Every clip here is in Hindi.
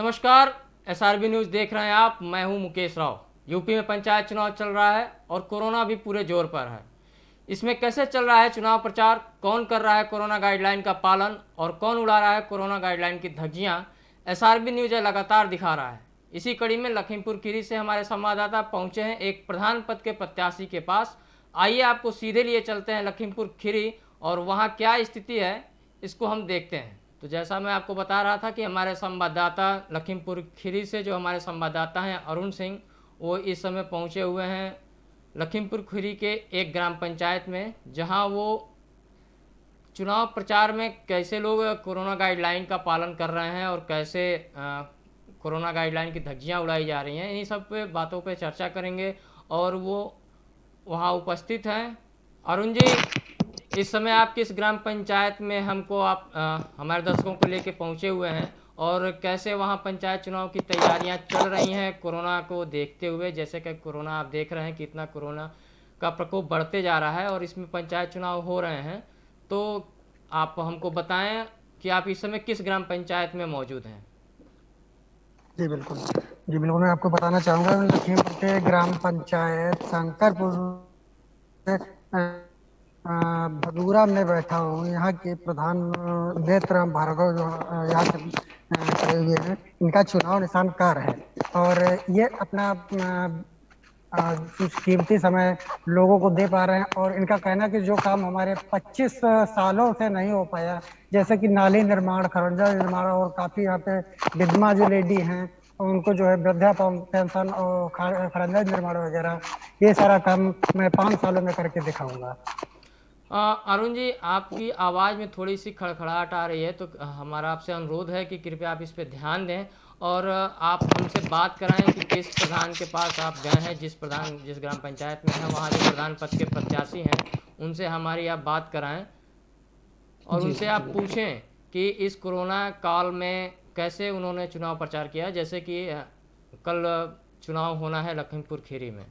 नमस्कार। एसआरबी न्यूज़ देख रहे हैं आप। मैं हूं मुकेश राव। यूपी में पंचायत चुनाव चल रहा है और कोरोना भी पूरे जोर पर है। इसमें कैसे चल रहा है चुनाव प्रचार, कौन कर रहा है कोरोना गाइडलाइन का पालन और कौन उड़ा रहा है कोरोना गाइडलाइन की धज्जियां, एसआरबी न्यूज़ लगातार दिखा रहा है। इसी कड़ी में लखीमपुर खीरी से हमारे संवाददाता पहुंचे हैं एक प्रधान पद के प्रत्याशी के पास। आइए आपको सीधे लिए चलते हैं लखीमपुर खीरी और वहाँ क्या स्थिति है इसको हम देखते हैं। तो जैसा मैं आपको बता रहा था कि हमारे संवाददाता लखीमपुर खीरी से जो हमारे संवाददाता हैं अरुण सिंह, वो इस समय पहुंचे हुए हैं लखीमपुर खीरी के एक ग्राम पंचायत में, जहां वो चुनाव प्रचार में कैसे लोग कोरोना गाइडलाइन का पालन कर रहे हैं और कैसे कोरोना गाइडलाइन की धज्जियां उड़ाई जा रही हैं, इन्हीं सब पे बातों पे चर्चा करेंगे। और वो वहाँ उपस्थित हैं। अरुण जी, इस समय आप किस ग्राम पंचायत में हमको आप हमारे दर्शकों को लेके पहुंचे हुए हैं और कैसे वहाँ पंचायत चुनाव की तैयारियां चल रही हैं कोरोना को देखते हुए? जैसे कि कोरोना आप देख रहे हैं कितना कोरोना का प्रकोप बढ़ते जा रहा है और इसमें पंचायत चुनाव हो रहे हैं, तो आप हमको बताएं कि आप इस समय किस ग्राम पंचायत में मौजूद हैं। जी बिल्कुल। मैं आपको बताना चाहूँगा लखीमपुर के ग्राम पंचायत शंकरपुर से भदूरा में बैठा हूँ। यहाँ के प्रधान नेत्रराम भार्गव जो यहाँ से खड़े हुए हैं, इनका चुनाव निशान कार है और ये अपना कुछ कीमती समय लोगों को दे पा रहे हैं। और इनका कहना है कि जो काम हमारे 25 सालों से नहीं हो पाया, जैसे कि नाली निर्माण, खरंजा निर्माण और काफी यहाँ पे विधवा जो लेडी हैं उनको जो है वृद्धा पेंशन और खरंजा निर्माण वगैरह, ये सारा काम मैं 5 सालों में करके दिखाऊंगा। अरुण जी, आपकी आवाज़ में थोड़ी सी खड़खड़ाहट आ रही है, तो हमारा आपसे अनुरोध है कि कृपया आप इस पर ध्यान दें और आप हमसे बात कराएं कि किस प्रधान के पास आप गए हैं, जिस ग्राम पंचायत में हैं वहाँ जो प्रधान पद के प्रत्याशी हैं उनसे हमारी आप बात कराएं और जी उनसे आप पूछें कि इस कोरोना काल में कैसे उन्होंने चुनाव प्रचार किया। जैसे कि कल चुनाव होना है लखीमपुर खीरी में।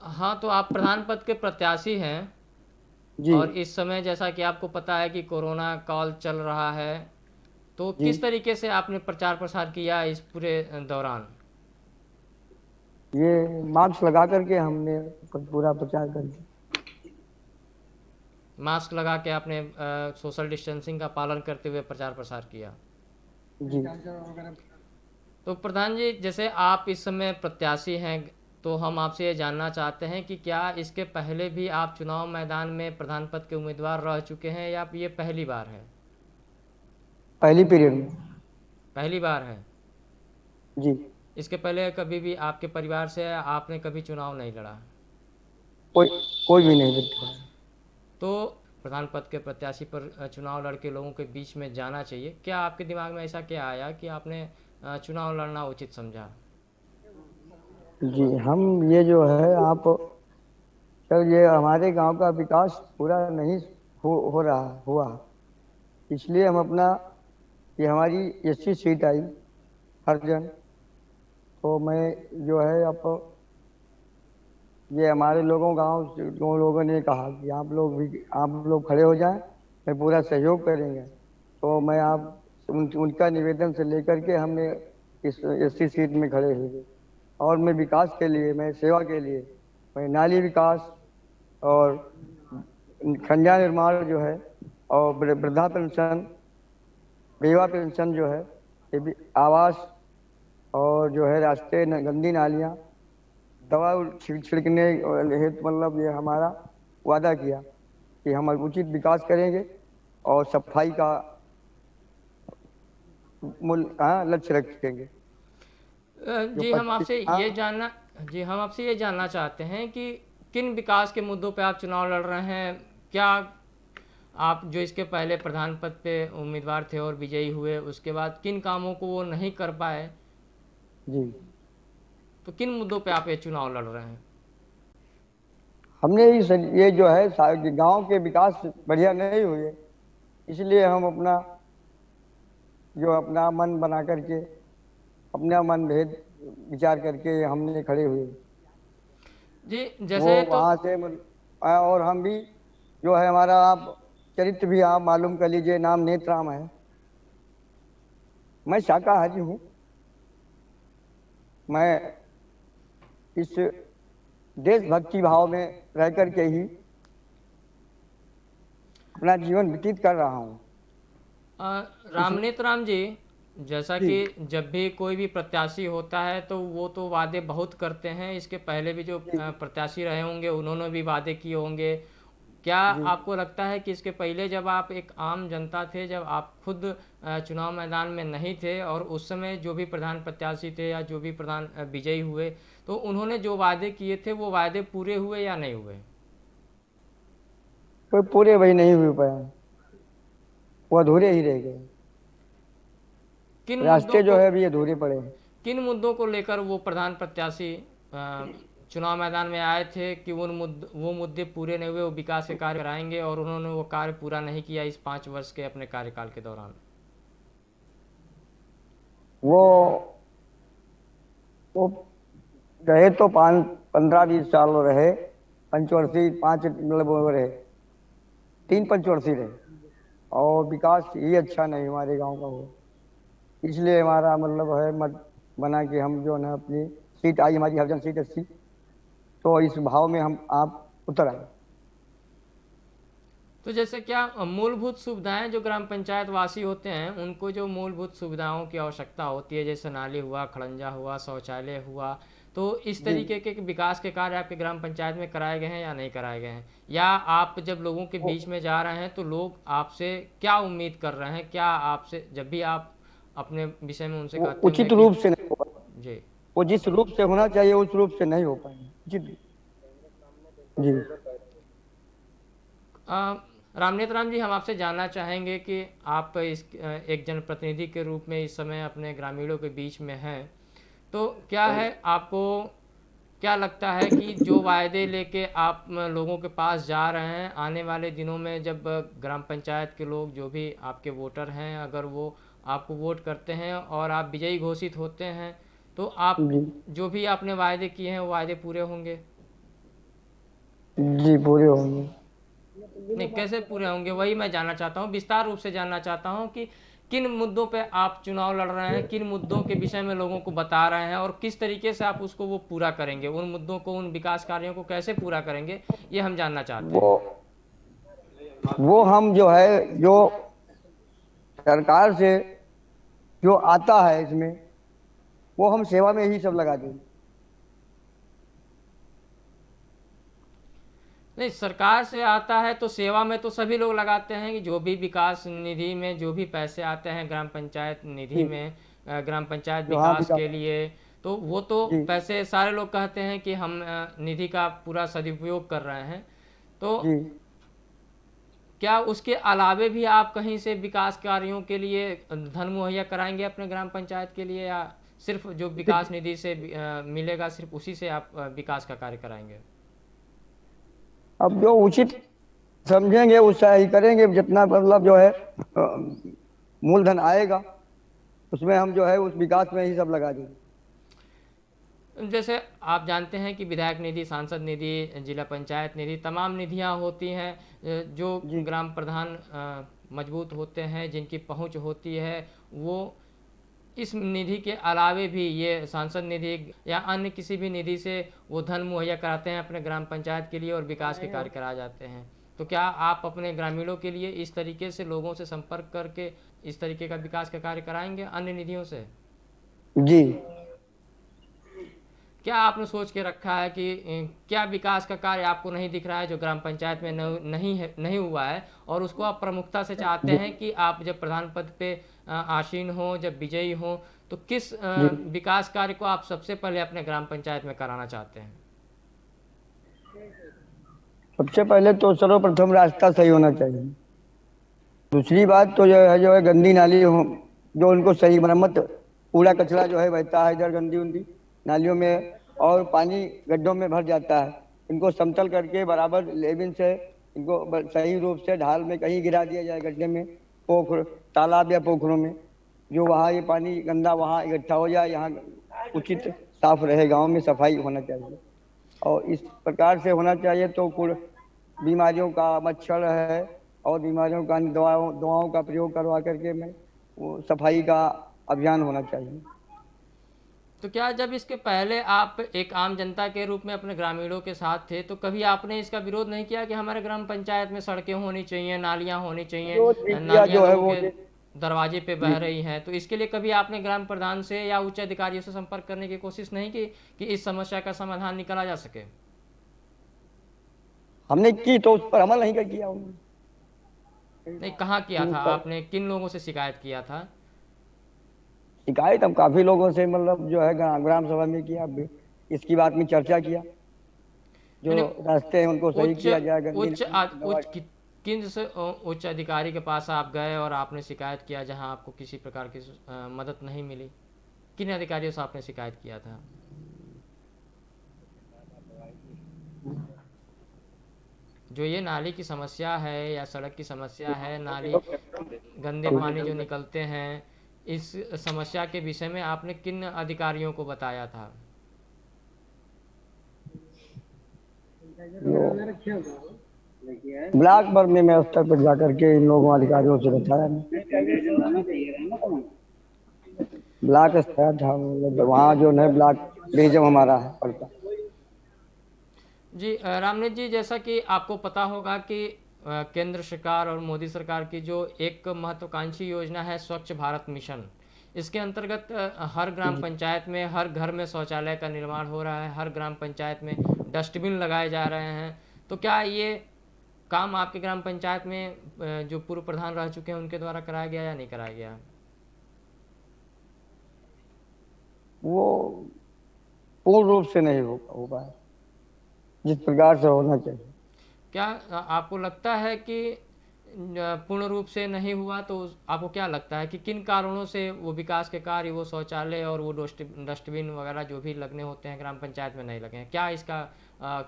हाँ, तो आप प्रधान पद के प्रत्याशी हैं जी और इस समय जैसा कि आपको पता है कि कोरोना काल चल रहा है, तो जी। किस तरीके से आपने प्रचार प्रसार किया इस पूरे दौरान? ये मास्क लगा करके हमने पूरा प्रचार कर दिया। मास्क लगा के आपने सोशल डिस्टेंसिंग का पालन करते हुए प्रचार प्रसार किया। जी तो प्रधान जी, जैसे आप इस समय प्रत्याशी हैं, तो हम आपसे ये जानना चाहते हैं कि क्या इसके पहले भी आप चुनाव मैदान में प्रधान पद के उम्मीदवार रह चुके हैं या ये पहली बार है? पहली पीरियड में। पहली बार है। जी। इसके पहले कभी भी आपके परिवार से आपने कभी चुनाव नहीं लड़ा? कोई कोई भी नहीं बैठा। तो प्रधान पद के प्रत्याशी पर चुनाव लड़के लोगों के बीच में जाना चाहिए। क्या आपके दिमाग में ऐसा क्या आया कि आपने चुनाव लड़ना उचित समझा? जी, हम ये जो है आप सर, ये हमारे गांव का विकास पूरा नहीं हो रहा हुआ, इसलिए हम अपना, ये हमारी एससी सीट आई हरजन, तो मैं जो है आप, ये हमारे लोगों ने कहा कि आप लोग खड़े हो जाएं, मैं पूरा सहयोग करेंगे। तो मैं उनका निवेदन से लेकर के हमने इस एससी सीट में खड़े हुए और मैं विकास के लिए, मैं सेवा के लिए, मैं नाली विकास और खंजा निर्माण जो है और वृद्धा पेंशन, विधवा पेंशन जो है, ये भी आवास और जो है रास्ते गंदी नालियाँ, दवा छिड़कने हेतु, मतलब ये हमारा वादा किया कि हम उचित विकास करेंगे और सफाई का लक्ष्य रखेंगे। जो जी, 25 हम आपसे ये जानना चाहते हैं कि किन विकास के मुद्दों पे आप चुनाव लड़ रहे हैं। क्या आप जो इसके पहले प्रधान पद पे उम्मीदवार थे और विजयी हुए, उसके बाद किन कामों को वो नहीं कर पाए, जी, तो किन मुद्दों पे आप ये चुनाव लड़ रहे हैं? हमने ये जो है गांव के विकास बढ़िया नहीं हुए, इसलिए हम अपना मन बना करके, अपना मन भेद विचार करके हमने खड़े हुए। जी, वो जैसे तो वहां से और हम भी जो है, हमारा आप चरित्र भी आप मालूम कर लीजिए, नाम नेतराम है। मैं शाकाहारी हूँ, मैं इस देशभक्ति भाव में रह करके ही अपना जीवन व्यतीत कर रहा हूँ। रामनेत राम जी, जैसा जी कि जब भी कोई भी प्रत्याशी होता है तो वो तो वादे बहुत करते हैं। इसके पहले भी जो जी प्रत्याशी रहे होंगे उन्होंने भी वादे किए होंगे। क्या जी आपको लगता है कि इसके पहले जब आप एक आम जनता थे, जब आप खुद चुनाव मैदान में नहीं थे और उस समय जो भी प्रधान प्रत्याशी थे या जो भी प्रधान विजयी हुए, तो उन्होंने जो वादे किए थे वो वादे पूरे हुए या नहीं हुए? कोई पूरे वही नहीं हो पाया, वो अधूरे ही रह गए। किन मुद्दों रास्ते जो को है अभी अधूरे पड़े हैं। किन मुद्दों को लेकर वो प्रधान प्रत्याशी चुनाव मैदान में आए थे कि वो मुद्दे पूरे नहीं हुए, वो विकास के कार्य कराएंगे, और उन्होंने वो कार्य पूरा नहीं किया इस 5 वर्ष के अपने कार्यकाल के दौरान? वो वो रहे तो 15-20 साल रहे, पंचवर्षीय 5 मतलब वो रहे, 3 पंचवर्षीय रहे, और विकास ही अच्छा नहीं हमारे गांव का हो। इसलिए हमारा मतलब है मत बना कि हम जो ना अपनी सीट आई हमारी हरजन सीट 80, तो इस भाव में हम आप उतर आए। तो जैसे क्या मूलभूत सुविधाएं जो ग्राम पंचायत वासी होते हैं उनको जो मूलभूत सुविधाओं की आवश्यकता होती है, जैसे नाली हुआ, खड़ंजा हुआ, शौचालय हुआ, तो इस जी तरीके के विकास के कार्य आपके ग्राम पंचायत में कराए गए हैं या नहीं कराए गए हैं? या आप जब लोगों के वो, बीच में जा रहे हैं तो लोग आपसे क्या उम्मीद कर रहे हैं? क्या आपसे जब भी आप अपने विषय में उनसे वो कहते होंगे उचित कि रूप से नहीं हो पाए। जी। वो जिस रूप से होना चाहिए उस रूप से नहीं हो पाए। जी जी अ, रामनेत राम जी, हम आपसे जानना चाहेंगे कि आप एक जनप्रतिनिधि के रूप में इस समय अपने ग्रामीणों के बीच में हैं, तो क्या है आपको क्या लगता है कि जो वायदे लेके आप लोगों के पास जा रहे हैं, आने वाले दिनों में जब ग्राम पंचायत के लोग जो भी आपके वोटर हैं, अगर वो आपको वोट करते हैं और आप विजयी घोषित होते हैं, तो आप जी जो भी आपने वायदे किए हैं वो वायदे पूरे होंगे? जी पूरे होंगे। नहीं, कैसे पूरे होंगे वही मैं जानना चाहता हूँ, विस्तार रूप से जानना चाहता हूँ कि किन मुद्दों पे आप चुनाव लड़ रहे हैं, किन मुद्दों के विषय में लोगों को बता रहे हैं और किस तरीके से आप उसको वो पूरा करेंगे, उन मुद्दों को, उन विकास कार्यों को कैसे पूरा करेंगे, ये हम जानना चाहते वो हैं। वो हम जो है जो सरकार से जो आता है इसमें, वो हम सेवा में ही सब लगा देंगे। नहीं, सरकार से आता है तो सेवा में तो सभी लोग लगाते हैं कि जो भी विकास निधि में जो भी पैसे आते हैं ग्राम पंचायत निधि जी में, ग्राम पंचायत जो हाँ विकास विकास। के लिए, तो वो तो जी पैसे सारे लोग कहते हैं कि हम निधि का पूरा सदुपयोग कर रहे हैं। तो जी क्या उसके अलावे भी आप कहीं से विकास कार्यों के लिए धन मुहैया कराएंगे अपने ग्राम पंचायत के लिए, या सिर्फ जो विकास निधि से मिलेगा सिर्फ उसी से आप विकास का कार्य कराएंगे? अब जो उचित समझेंगे उससे ही करेंगे। जितना मतलब जो है मूलधन आएगा उसमें हम जो है उस विकास में ही सब लगा देंगे। जैसे आप जानते हैं कि विधायक निधि, सांसद निधि, जिला पंचायत निधि, तमाम निधियां होती हैं जो जी ग्राम प्रधान मजबूत होते हैं, जिनकी पहुंच होती है, वो इस निधि के अलावे भी ये सांसद निधि या अन्य किसी भी निधि से वो धन मुहैया कराते हैं अपने ग्राम पंचायत के लिए और विकास के कार्य कराए जाते हैं। तो क्या आप अपने ग्रामीणों के लिए इस तरीके से लोगों से संपर्क करके इस तरीके का विकास का कार्य कराएंगे अन्य निधियों से? जी क्या आपने सोच के रखा है कि क्या विकास का कार्य आपको नहीं दिख रहा है जो ग्राम पंचायत में नहीं है, नहीं हुआ है, और उसको आप प्रमुखता से चाहते जी हैं कि आप जब प्रधान पद पे आसीन हो, जब विजयी हो, तो किस जी विकास कार्य को आप सबसे पहले अपने ग्राम पंचायत में कराना चाहते हैं? सबसे पहले तो सर्वप्रथम रास्ता सही होना चाहिए। दूसरी बात तो जो है गंदी नाली हो, जो उनको सही मरम्मत, कूड़ा कचरा जो है बहता है इधर गंदी उंदी नालियों में, और पानी गड्ढों में भर जाता है। इनको समतल करके बराबर लेविन से इनको सही रूप से ढाल में कहीं गिरा दिया जाए, गड्ढे में, पोखर, तालाब या पोखरों में, जो वहाँ ये पानी गंदा वहाँ इकट्ठा हो जाए, यहाँ उचित साफ रहे, गांव में सफाई होना चाहिए। और इस प्रकार से होना चाहिए तो कुल बीमारियों का, मच्छर है और बीमारियों का दवाओं का प्रयोग करवा करके मैं वो सफाई का अभियान होना चाहिए। तो क्या जब इसके पहले आप एक आम जनता के रूप में अपने ग्रामीणों के साथ थे तो कभी आपने इसका विरोध नहीं किया कि हमारे ग्राम पंचायत में सड़कें होनी चाहिए, नालियाँ होनी चाहिए, विरोध भी किया नालियाँ जो है लोगों वो के दरवाजे पे जी बह रही हैं, तो इसके लिए कभी आपने ग्राम प्रधान से या उच्च अधिकारियों से संपर्क करने की कोशिश नहीं की कि इस समस्या का समाधान निकाला जा सके? हमने की तो उस पर अमल नहीं कर किया उन्होंने। नहीं, कहाँ किया था पर आपने, किन लोगों से शिकायत किया था? शिकायत हम काफी लोगों से मतलब जो है ग्राम सभा में किया, इसकी बात में चर्चा किया, जो यानी रास्ते हैं उनको सही उच्च किया जाए, गंदी उच्च नाली आद- दवा। उच्च कि- किन से उच्च अधिकारी के पास आप गए और आपने शिकायत किया जहां आपको किसी प्रकार की मदद नहीं मिली? किन अधिकारियों से आपने शिकायत किया था? जो ये नाली की समस्या है या सड़क की समस्या है, नाली गंदे पानी जो निकलते हैं, इस समस्या के विषय में आपने किन अधिकारियों को बताया था? ब्लॉक पर में मैं स्तर पर जाकर के इन लोगों अधिकारियों से बताया, ब्लॉक स्तर था मतलब वहाँ जो है ब्लॉक डिवीजन हमारा है पड़ता। जी रामनीत जी, जैसा कि आपको पता होगा कि केंद्र सरकार और मोदी सरकार की जो एक महत्वाकांक्षी योजना है स्वच्छ भारत मिशन, इसके अंतर्गत हर ग्राम पंचायत में हर घर में शौचालय का निर्माण हो रहा है, हर ग्राम पंचायत में डस्टबिन लगाए जा रहे हैं। तो क्या ये काम आपके ग्राम पंचायत में जो पूर्व प्रधान रह चुके हैं उनके द्वारा कराया गया या नहीं कराया गया? वो पूर्ण रूप से नहीं हो पाया जिस प्रकार से होना चाहिए। क्या आपको लगता है कि पूर्ण रूप से नहीं हुआ, तो आपको क्या लगता है कि किन कारणों से वो विकास के कार्य, वो शौचालय और वो डस्टबिन वगैरह जो भी लगने होते हैं ग्राम पंचायत में नहीं लगे हैं? क्या इसका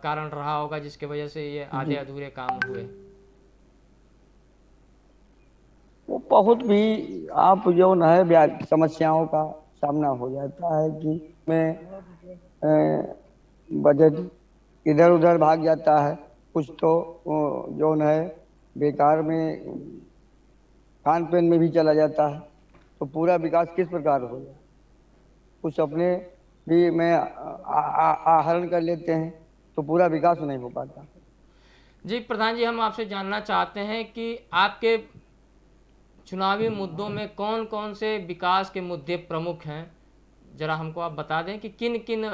कारण रहा होगा जिसके वजह से ये आधे जी अधूरे काम हुए? वो बहुत भी आप जो है समस्याओं का सामना हो जाता है कि मैं बजट इधर उधर भाग जाता है, कुछ तो जो है बेकार में खान पीन में भी चला जाता है, तो पूरा विकास किस प्रकार होगा। कुछ अपने भी में आहरण कर लेते हैं तो पूरा विकास नहीं हो पाता। जी प्रधान जी, हम आपसे जानना चाहते हैं कि आपके चुनावी मुद्दों में कौन कौन से विकास के मुद्दे प्रमुख हैं। जरा हमको आप बता दें कि किन किन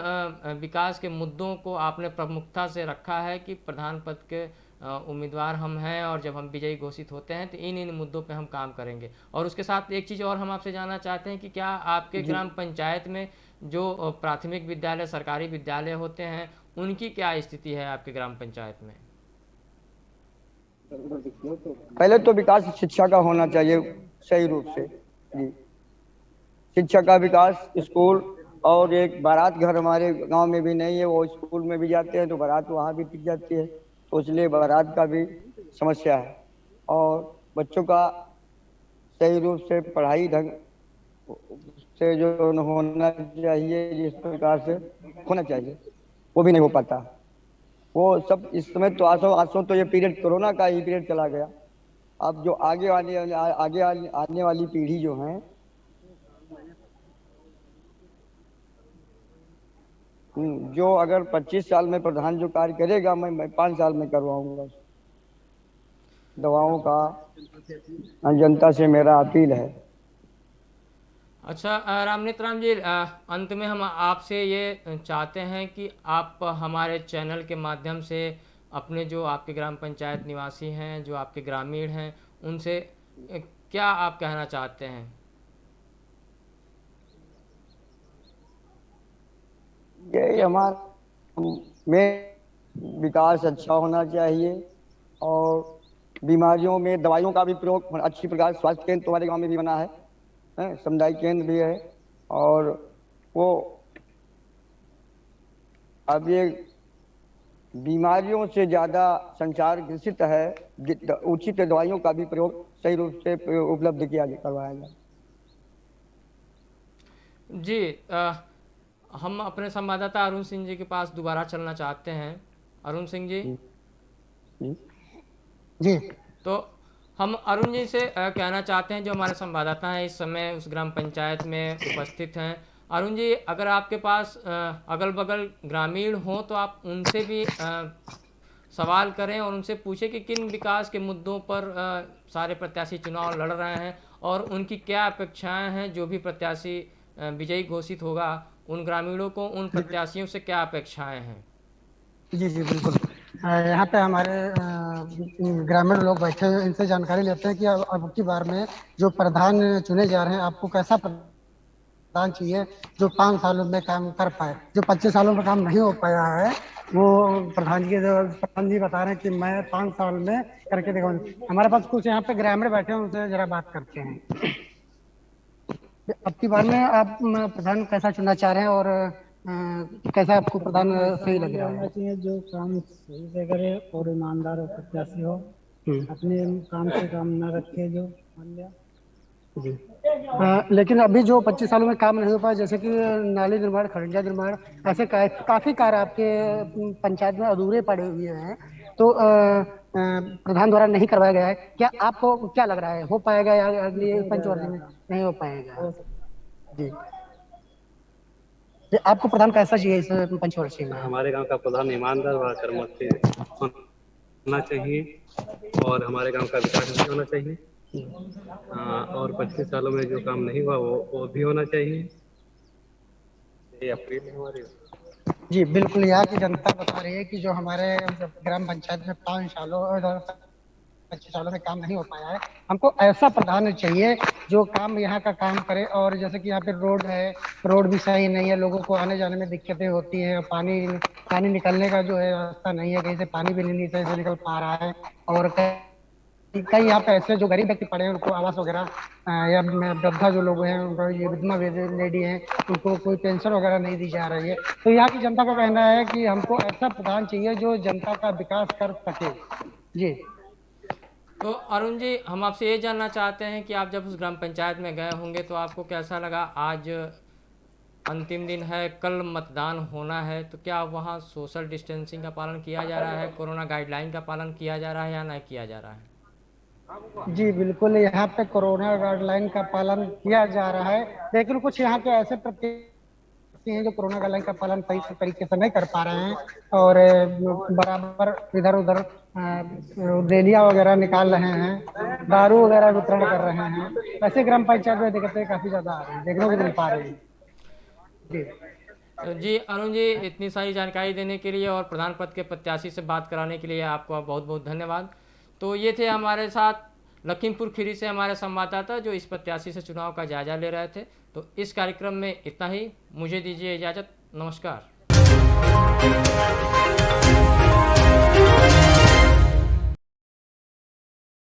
विकास के मुद्दों को आपने प्रमुखता से रखा है कि प्रधान पद के उम्मीदवार हम हैं और जब हम विजयी घोषित होते हैं तो इन इन मुद्दों पे हम काम करेंगे। और उसके साथ एक चीज़ और हम आपसे जानना चाहते हैं कि क्या आपके जी ग्राम पंचायत में जो प्राथमिक विद्यालय, सरकारी विद्यालय होते हैं, उनकी क्या स्थिति है आपके ग्राम पंचायत में? पहले तो विकास शिक्षा का होना चाहिए सही रूप से। जी शिक्षा का विकास, स्कूल, और एक बारात घर हमारे गांव में भी नहीं है, वो स्कूल में भी जाते हैं तो बारात वहाँ भी टिक जाती है, तो इसलिए बारात का भी समस्या है। और बच्चों का सही रूप से पढ़ाई ढंग से जो होना चाहिए, जिस प्रकार से होना चाहिए वो भी नहीं हो पाता। वो सब इस समय तो आसो आसो तो ये पीरियड कोरोना का ही पीरियड चला गया। अब जो आने वाली पीढ़ी जो है, जो अगर 25 साल में प्रधान जो कार्य करेगा, मैं 5 साल में करवाऊंगा। दवाओं का जनता से मेरा अपील है। अच्छा रामनीत राम जी, अंत में हम आपसे ये चाहते हैं कि आप हमारे चैनल के माध्यम से अपने जो आपके ग्राम पंचायत निवासी हैं, जो आपके ग्रामीण हैं, उनसे क्या आप कहना चाहते हैं? यही क्या? हमारा में विकास अच्छा होना चाहिए, और बीमारियों में दवाइयों का भी प्रयोग अच्छी प्रकार, स्वास्थ्य केंद्र तो हमारे गांव में भी बना है, सामुदायिक केंद्र भी है। और वो अब ये बीमारियों से ज्यादा संचार ग्रसित है, उचित दवाइयों का भी प्रयोग सही रूप से उपलब्ध करवाया जाए। जी हम अपने संवाददाता अरुण सिंह जी के पास दोबारा चलना चाहते हैं। अरुण सिंह जी, जी जी तो हम अरुण जी से कहना चाहते हैं, जो हमारे संवाददाता हैं इस समय उस ग्राम पंचायत में उपस्थित हैं, अरुण जी, अगर आपके पास अगल बगल ग्रामीण हो तो आप उनसे भी सवाल करें और उनसे पूछें कि किन विकास के मुद्दों पर सारे प्रत्याशी चुनाव लड़ रहे हैं और उनकी क्या अपेक्षाएं हैं। जो भी प्रत्याशी विजयी घोषित होगा, उन ग्रामीणों को उन प्रत्याशियों से क्या अपेक्षाएं हैं। जी जी बिल्कुल। यहाँ पे हमारे ग्रामीण लोग बैठे हुए, इनसे जानकारी लेते हैं कि अब की बार में जो प्रधान चुने जा रहे हैं, आपको कैसा प्रधान चाहिए जो 5 सालों में काम कर पाए। जो 25 सालों में काम नहीं हो पाया है, वो प्रधान जी बता रहे हैं कि मैं 5 साल में करके दिखाऊंगा। हमारे पास कुछ यहाँ पे ग्रामीण बैठे हैं, उनसे जरा बात करते हैं। अब की बार में आप प्रधान कैसा चुनना चाह रहे हैं और कैसा आपको प्रधान सही लग रहा है? चाहिए जो काम सही से करे और ईमानदार और प्रत्याशी हो, अपने काम से काम न रखे जो मान लिया। जी। लेकिन अभी जो 25 सालों में काम नहीं हो पाया, जैसे कि नाली निर्माण, खड़ंजा निर्माण, ऐसे काफी कार्य आपके पंचायत में अधूरे पड़े हुए हैं, तो प्रधान द्वारा नहीं करवाया गया है। क्या आपको क्या लग रहा है, हो पाएगा या अगली पंचवर्षीय में नहीं हो पाएगा? जी। आपको प्रधान कैसा चाहिए इस पंचवर्षीय में? हमारे गांव का प्रधान ईमानदार व कर्मठ होना चाहिए और हमारे गांव का विकास भी होना चाहिए। और 25 सालों में जो काम नहीं हुआ वो भी होना चाहिए। ये अप्रील में हमारी। जी बिल्कुल। यहाँ की जनता बता रही है कि जो हमारे ग्राम पंचायत में 25 सालों में काम नहीं हो पाया है, हमको ऐसा प्रधान चाहिए जो काम यहाँ का काम करे। और जैसे कि यहाँ पे रोड है, रोड भी सही नहीं है, लोगों को आने जाने में दिक्कतें होती है। पानी निकलने का जो है रास्ता नहीं है, कहीं से पानी भी नहीं सही से निकल पा रहा है। और कई यहाँ पे ऐसे जो गरीब व्यक्ति पड़े हैं, उनको आवास वगैरह या वृद्धा जो लोग हैं, उनको ये विधवा लेडी हैं, उनको कोई पेंशन वगैरह नहीं दी जा रही है। तो यहाँ की जनता का कहना है कि हमको ऐसा प्रधान चाहिए जो जनता का विकास कर सके। जी। तो अरुण जी, हम आपसे ये जानना चाहते हैं कि आप जब उस ग्राम पंचायत में गए होंगे तो आपको कैसा लगा। आज अंतिम दिन है, कल मतदान होना है, तो क्या वहाँ सोशल डिस्टेंसिंग का पालन किया जा रहा है, कोरोना गाइडलाइन का पालन किया जा रहा है या नहीं किया जा रहा है? जी बिल्कुल, यहाँ पे कोरोना गाइडलाइन का पालन किया जा रहा है, लेकिन कुछ यहाँ के ऐसे प्रत्याशी हैं जो कोरोना गाइडलाइन का पालन सही तरीके से नहीं कर पा रहे हैं और बराबर इधर उधर रैलियां वगैरह निकाल रहे हैं, दारू वगैरह वितरण कर रहे हैं। ऐसे ग्राम पंचायत में दिक्कतें काफी ज्यादा आ रही है, देखने को मिल पा रही है। जी। तो जी अरुण जी, इतनी सारी जानकारी देने के लिए और प्रधान पद के प्रत्याशी से बात कराने के लिए आपका बहुत बहुत धन्यवाद। तो ये थे हमारे साथ लखीमपुर खीरी से हमारे संवाददाता जो इस प्रत्याशी से चुनाव का जायजा ले रहे थे। तो इस कार्यक्रम में इतना ही, मुझे दीजिए इजाज़त। नमस्कार।